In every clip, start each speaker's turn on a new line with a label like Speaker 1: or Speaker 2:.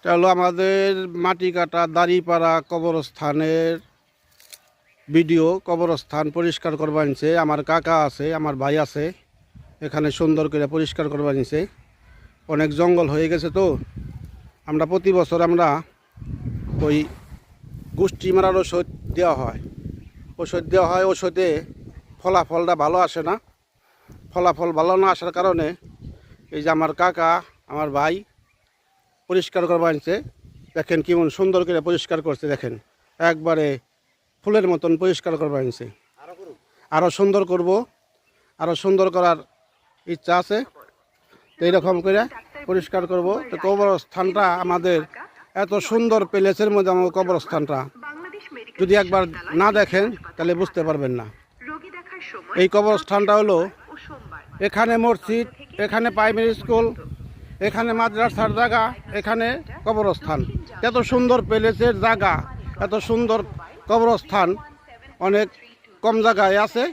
Speaker 1: এটা হলো আমাদের মাটি কাটা দাড়িপাড়া কবরস্থানের ভিডিও। কবরস্থান পরিষ্কার করবা নিছে, আমার কাকা আছে, আমার ভাই আছে, এখানে সুন্দর করে পরিষ্কার করবা নিছে। অনেক জঙ্গল হয়ে গেছে তো আমরা প্রতি বছর আমরা ওই গোষ্ঠী মারার ওষুধ দেওয়া হয়। ওষুধে ফলাফলটা ভালো আসে না। ফলাফল ভালো না আসার কারণে এই যে আমার কাকা আমার ভাই পরিষ্কার করবা আনছে। দেখেন কেমন সুন্দর করে পরিষ্কার করছে, দেখেন একবারে ফুলের মতন পরিষ্কার করবা আনছে। আরও সুন্দর করব, আরও সুন্দর করার ইচ্ছা আছে। তো এইরকম করে পরিষ্কার করব। তো কবরস্থানটা আমাদের এত সুন্দর প্লেসের মধ্যে আমার কবরস্থানটা যদি একবার না দেখেন তাহলে বুঝতে পারবেন না। এই কবরস্থানটা হলো এখানে মসজিদ, এখানে প্রাইমারি স্কুল, এখানে মাদ্রাসার জায়গা, এখানে কবরস্থান। এত সুন্দর প্লেসের জায়গা, এত সুন্দর কবরস্থান অনেক কম জায়গায় আছে।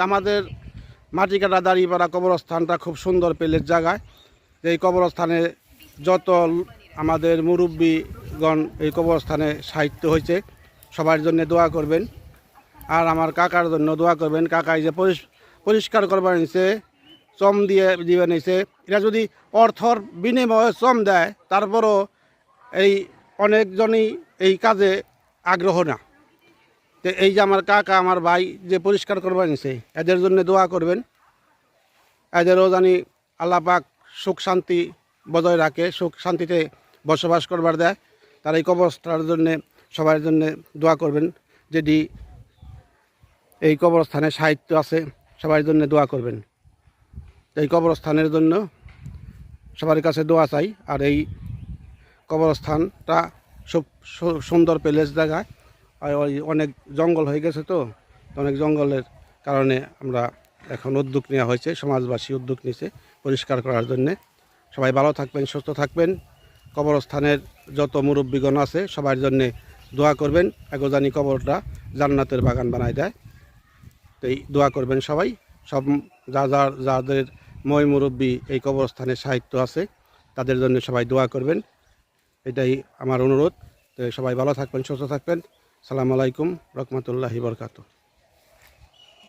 Speaker 1: আমাদের মাটিকাটা দাড়িপাড়া কবরস্থানটা খুব সুন্দর প্লেস জায়গায়। এই কবরস্থানে যত আমাদের মুরব্বীগণ এই কবরস্থানে সাহিত্য হয়েছে, সবার জন্য দোয়া করবেন। আর আমার কাকার জন্য দোয়া করবেন। কাকাই যে পরিষ্কার করবার নিছে, চম দিয়ে দিবে নিছে, এটা যদি অর্থর বিনিময়ে চম দেয় তারপরও এই অনেকজনই এই কাজে আগ্রহ না। তো এই যে আমার কাকা আমার ভাই যে পরিষ্কার করবার নিছে, এদের জন্য দোয়া করবেন। এদেরও জানি আল্লাহ পাক সুখ শান্তি বজায় রাখে, সুখ শান্তিতে বসবাস করবার দেয়। তার এই কবরস্থানের জন্যে সবার জন্যে দোয়া করবেন। যেটি এই কবরস্থানে সাহিত্য আছে, সবার জন্য দোয়া করবেন। এই কবরস্থানের জন্য সবার কাছে দোয়া চাই। আর এই কবরস্থানটা খুব সুন্দর প্লেস জায়গায়। আর ওই অনেক জঙ্গল হয়ে গেছে তো, অনেক জঙ্গলের কারণে আমরা এখন উদ্যোগ নেওয়া হয়েছে, সমাজবাসী উদ্যোগ নিয়েছে পরিষ্কার করার জন্যে। সবাই ভালো থাকবেন, সুস্থ থাকবেন। কবরস্থানের যত মুরব্বীগণ আছে সবার জন্যে দোয়া করবেন। এগোজানি কবরটা জান্নাতের বাগান বানায় দেয়। তো এই দোয়া করবেন সবাই। সব যাদের মই মুরব্বী এই কবরস্থানে সাহিত্য আছে তাদের জন্য সবাই দোয়া করবেন, এটাই আমার অনুরোধ। তো সবাই ভালো থাকবেন, সুস্থ থাকবেন। আসসালামু আলাইকুম রহমতুল্লাহি বরকাতুহু।